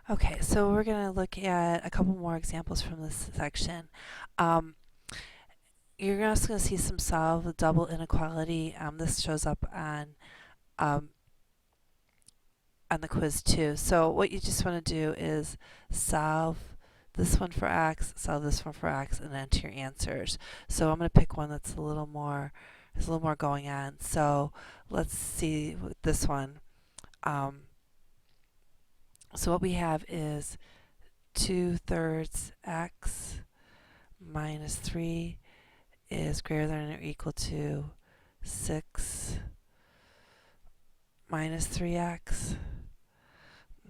Okay, so we're going to look at a couple more examples from this section. Um, you're also going to see some solve the double inequality. This shows up um, on the quiz too. So what you just want to do is solve this one for x, solve this one for x, and enter your answers. So I'm going to pick one that's a little more, there's a little more going on. So let's see with this one. So what we have is 2/3 x minus 3 is greater than or equal to 6 minus 3x.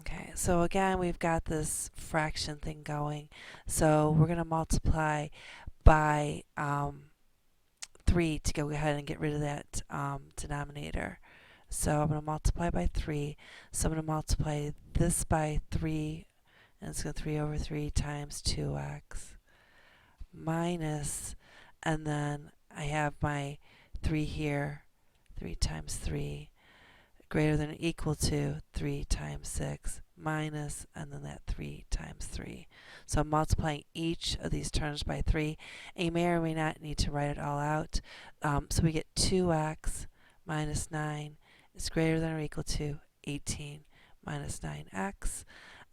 Okay, so again, we've got this fraction thing going. So we're going to multiply by 3 to go ahead and get rid of that denominator. So I'm going to multiply by 3. So I'm going to multiply this by 3, and it's going to 3 over 3 times 2x minus, and then I have my 3 here, 3 times 3, greater than or equal to 3 times 6 minus, and then that 3 times 3. So I'm multiplying each of these terms by 3, and you may or may not need to write it all out. So we get 2x minus 9 is greater than or equal to 18 minus 9x.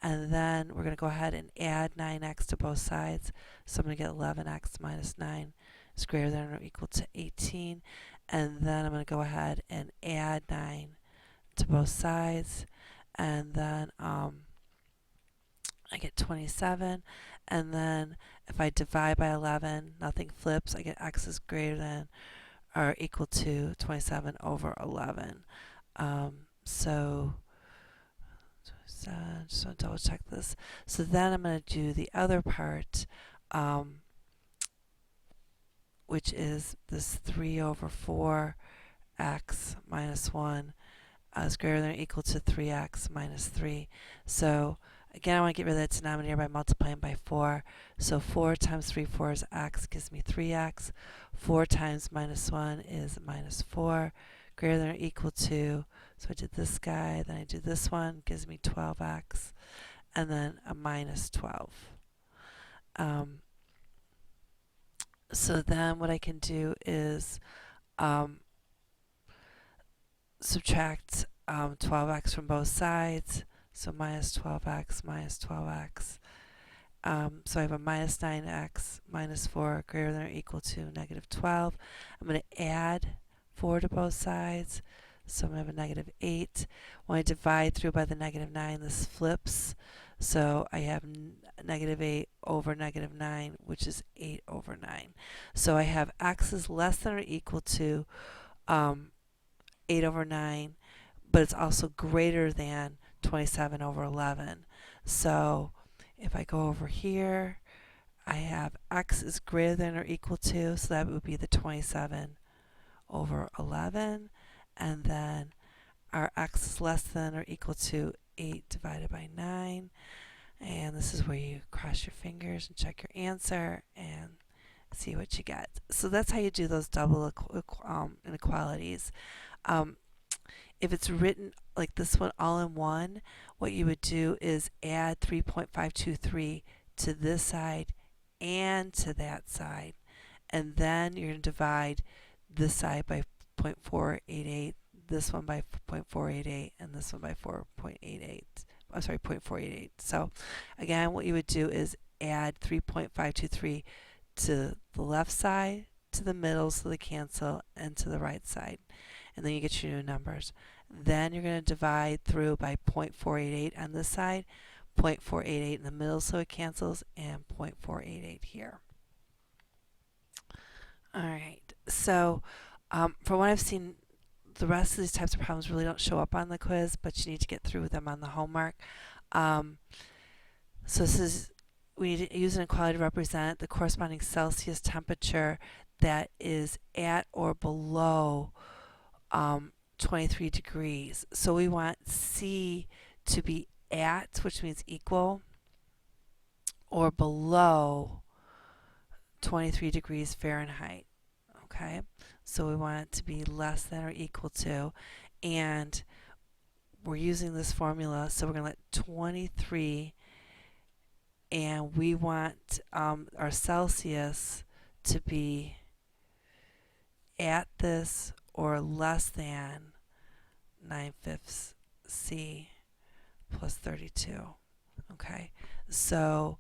And then we're going to go ahead and add 9x to both sides. So I'm going to get 11x minus 9 is greater than or equal to 18. And then I'm going to go ahead and add 9 to both sides. And then I get 27. And then if I divide by 11, nothing flips. I get x is greater than or equal to 27 over 11. So just want to double check this. So then I'm going to do the other part, which is this 3 over 4 x minus 1 is greater than or equal to 3x minus 3. So again, I want to get rid of that denominator by multiplying by 4. So 4 times 3 fours x gives me 3x. 4 times minus 1 is minus 4, greater than or equal to, so I did this guy, then I do this one, gives me 12x, and then a minus 12. So then what I can do is subtract 12x from both sides. So minus 12x minus 12x. So I have a minus 9x minus 4 greater than or equal to negative 12. I'm going to add 4 to both sides. So I'm going to have a negative 8. When I divide through by the negative 9, this flips. So I have negative 8 over negative 9, which is 8 over 9. So I have x is less than or equal to 8 over 9, but it's also greater than 27 over 11. So if I go over here, I have x is greater than or equal to, so that would be the 27 over 11. And then our x is less than or equal to 8 divided by 9. And this is where you cross your fingers and check your answer and see what you get. So that's how you do those double inequalities. If it's written like this one all in one, what you would do is add 3.523 to this side and to that side. And then you're going to divide this side by 0.488, this one by 0.488, and this one by 4.88. I'm sorry, 0.488. So again, what you would do is add 3.523 to the left side, to the middle, so they cancel, and to the right side. And then you get your new numbers. Then you're going to divide through by 0.488 on this side, 0.488 in the middle so it cancels, and 0.488 here. Alright, so from what I've seen, the rest of these types of problems really don't show up on the quiz, but you need to get through them on the homework. So this is, we need to use an inequality to represent the corresponding Celsius temperature that is at or below 23 degrees. So we want C to be at, which means equal, or below 23 degrees Fahrenheit. Okay, so we want it to be less than or equal to, and we're using this formula, so we're going to let 23, and we want our Celsius to be at this or less than 9/5 C plus 32. Okay, so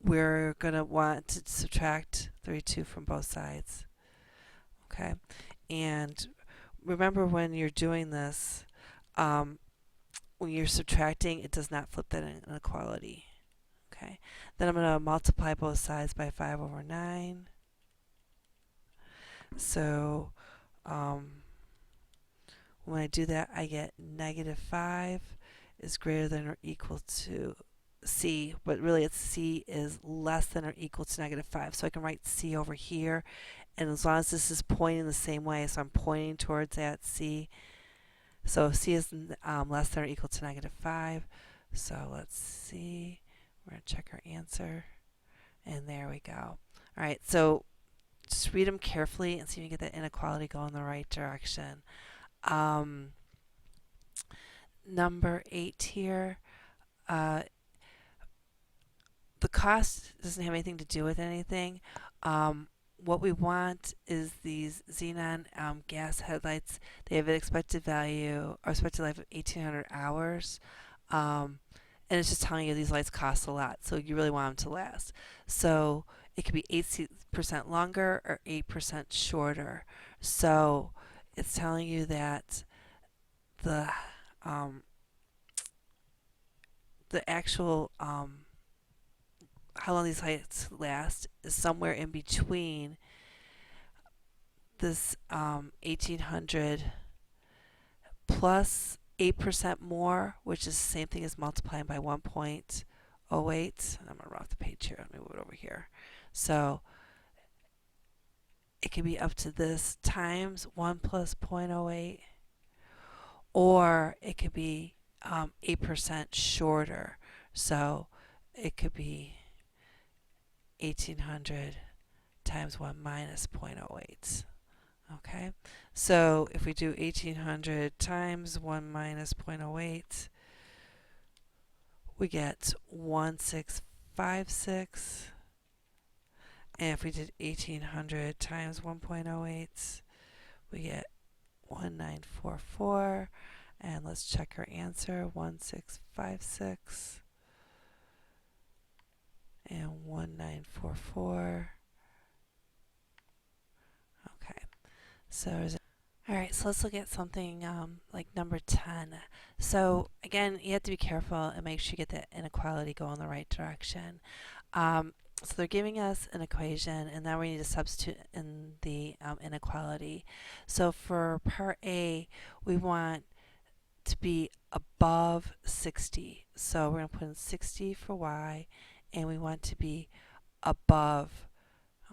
we're going to want to subtract 32 from both sides. Okay, and remember when you're doing this, when you're subtracting, it does not flip that inequality. Okay, then I'm going to multiply both sides by 5/9. So when I do that, I get -5 is greater than or equal to C, but really it's C is less than or equal to -5. So I can write C over here, and as long as this is pointing the same way, so I'm pointing towards that C. So if C is less than or equal to -5, so let's see, we're going to check our answer, and there we go. All right, so just read them carefully and see if you get that inequality going in the right direction. Number 8 here, the cost doesn't have anything to do with anything. What we want is these xenon gas headlights. They have an expected value or expected life of 1,800 hours. And it's just telling you these lights cost a lot, so you really want them to last. So it could be 8% longer or 8% shorter. So it's telling you that the actual how long these lights last is somewhere in between this 1,800 plus 8% more, which is the same thing as multiplying by 1.08. I'm going to run off the page here. Let me move it over here. So it can be up to this times 1 plus 0.08, or it could be 8% shorter. So it could be 1,800 times 1 minus 0.08. Okay, so if we do 1,800 times 1 minus 0.08, we get 1656. And if we did 1,800 times 1.08, we get 1944. And let's check our answer, 1656 and 1944. Okay, so all right, so let's look at something like number 10. So again, you have to be careful and make sure you get that inequality going in the right direction. So they're giving us an equation, and now we need to substitute in the inequality. So for part A, we want to be above 60. So we're going to put in 60 for y, and we want to be above.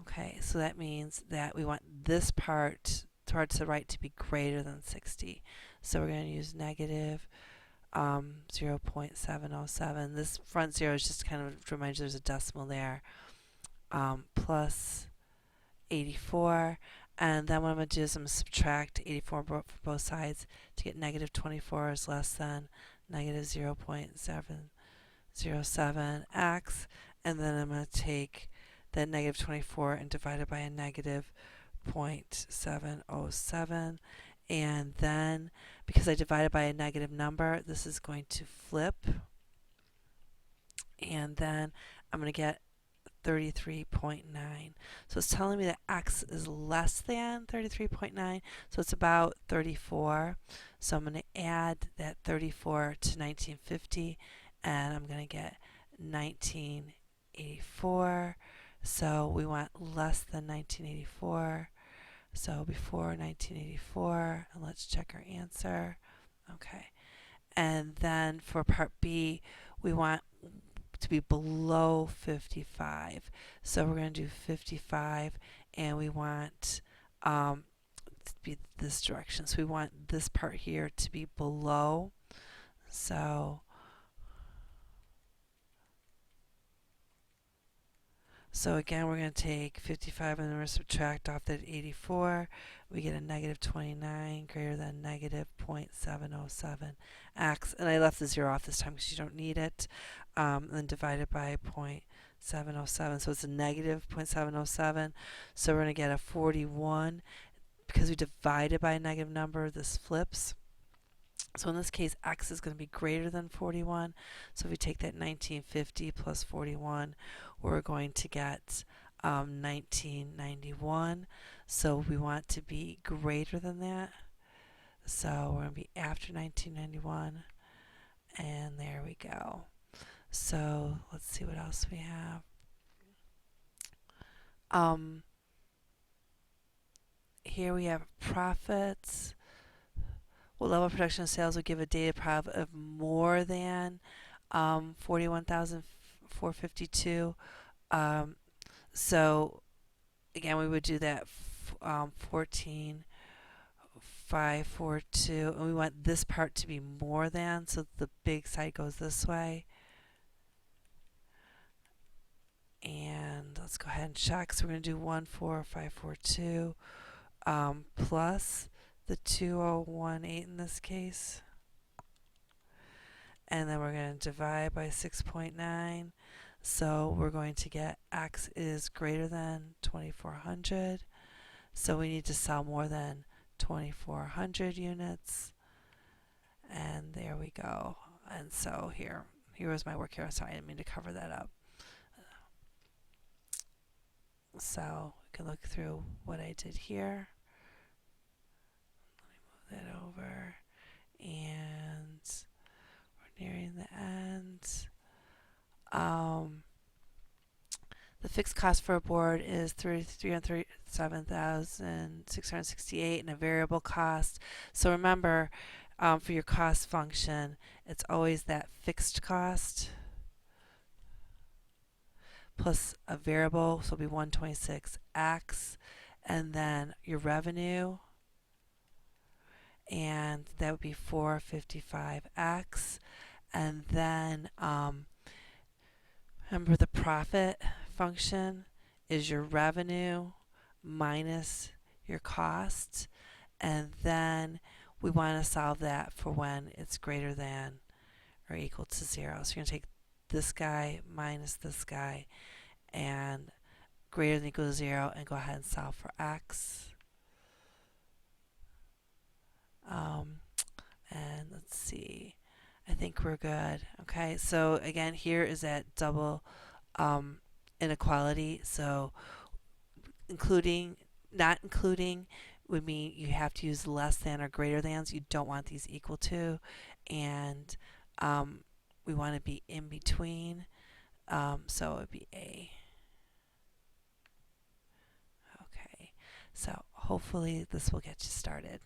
Okay, so that means that we want this part towards the right to be greater than 60. So we're going to use negative 0.707. This front zero is just kind of to remind you there's a decimal there. Plus 84. And then what I'm going to do is I'm going to subtract 84 for both sides to get negative 24 is less than negative 0.707x. And then I'm going to take that negative 24 and divide it by a negative 0.707. And then, because I divided by a negative number, this is going to flip. And then I'm going to get 33.9. So it's telling me that x is less than 33.9, so it's about 34. So I'm going to add that 34 to 1950, and I'm going to get 1984. So we want less than 1984. So before 1984, and let's check our answer. Okay. And then for part B, we want to be below 55. So we're going to do 55, and we want to be this direction. So we want this part here to be below. So So again, we're going to take 55 and then we're going to subtract off that 84. We get a negative 29 greater than negative 0.707x. And I left the 0 off this time because you don't need it. And then divided by 0.707. So it's a negative 0.707. So we're going to get a 41. Because we divided by a negative number, this flips. So in this case, x is going to be greater than 41. So if we take that 1950 plus 41, we're going to get 1991. So we want to be greater than that. So we're going to be after 1991. And there we go. So let's see what else we have. Here we have profits. What level of production sales would give a data profit of more than 41,452? So again, we would do that 14,542, and we want this part to be more than, so the big side goes this way. And let's go ahead and check. So we're going to do 14,542 plus the 2018 in this case. And then we're going to divide by 6.9. So we're going to get x is greater than 2,400. So we need to sell more than 2,400 units. And there we go. And so here was my work here. Sorry, I didn't mean to cover that up. So we can look through what I did here. Let me move that over. And we're nearing the end. The fixed cost for a board is 337,668, and a variable cost. So remember, for your cost function, it's always that fixed cost plus a variable, so it'll be 126x, and then your revenue, and that would be 455x, and then remember the profit function is your revenue minus your cost, and then we want to solve that for when it's greater than or equal to 0. So you're going to take this guy minus this guy and greater than or equal to 0, and go ahead and solve for x. And let's see, I think we're good. Okay, so again, here is that double inequality. So not including would mean you have to use less than or greater than. You don't want these equal to, and we want to be in between. So it would be A. Okay, so hopefully this will get you started.